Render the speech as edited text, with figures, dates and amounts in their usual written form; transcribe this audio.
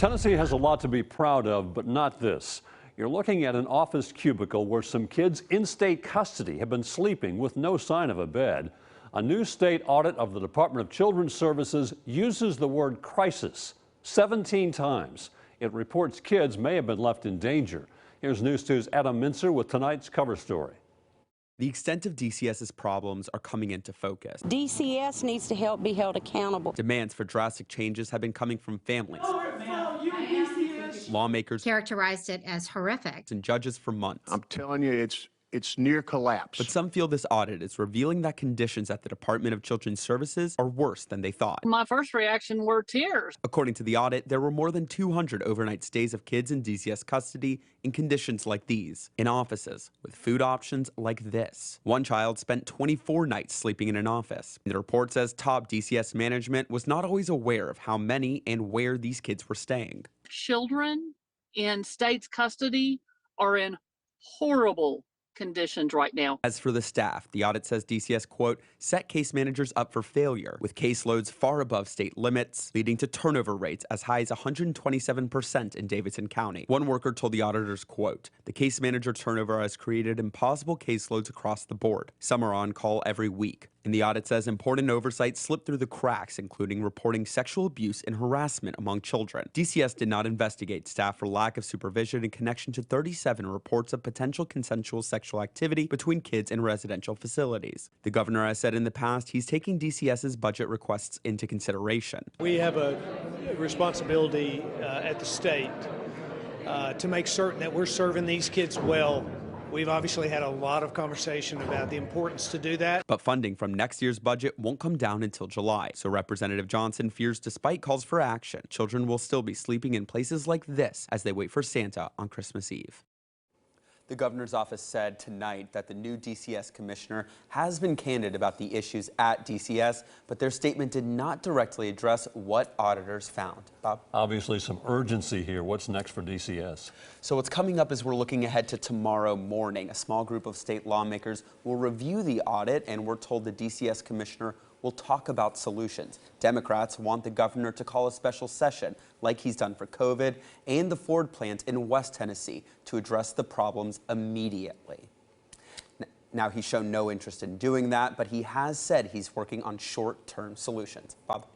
Tennessee has a lot to be proud of, but not this. You're looking at an office cubicle where some kids in state custody have been sleeping with no sign of a bed. A new state audit of the Department of Children's Services uses the word crisis 17 times. It reports kids may have been left in danger. Here's News 2's Adam Mincer with tonight's cover story. The extent of DCS's problems are coming into focus. DCS needs to be held accountable. Demands for drastic changes have been coming from families, lawmakers, characterized it as horrific, and judges for months. I'm telling you, it's near collapse. But some feel this audit is revealing that conditions at the Department of Children's Services are worse than they thought. My first reaction were tears. According to the audit, there were more than 200 overnight stays of kids in DCS custody in conditions like these, in offices with food options like this. One child spent 24 nights sleeping in an office. The report says top DCS management was not always aware of how many and where these kids were staying. Children in state's custody are in horrible conditions right now. As for the staff, the audit says DCS, quote, set case managers up for failure with caseloads far above state limits, leading to turnover rates as high as 127% in Davidson County. One worker told the auditors, quote, the case manager turnover has created impossible caseloads across the board. Some are on call every week. And the audit says important oversight slipped through the cracks, including reporting sexual abuse and harassment among children. DCS did not investigate staff for lack of supervision in connection to 37 reports of potential consensual sexual activity between kids in residential facilities. The governor has said in the past he's taking DCS's budget requests into consideration. We have a responsibility at the state to make certain that we're serving these kids well. We've obviously had a lot of conversation about the importance to do that. But funding from next year's budget won't come down until July. So Representative Johnson fears despite calls for action, children will still be sleeping in places like this as they wait for Santa on Christmas Eve. The governor's office said tonight that the new DCS commissioner has been candid about the issues at DCS, but their statement did not directly address what auditors found. Bob? Obviously some urgency here. What's next for DCS? So what's coming up is we're looking ahead to tomorrow morning. A small group of state lawmakers will review the audit, and we're told the DCS commissioner will talk about solutions. Democrats want the governor to call a special session like he's done for COVID and the Ford plant in West Tennessee to address the problems immediately. Now, he's shown no interest in doing that, but he has said he's working on short-term solutions. Bob?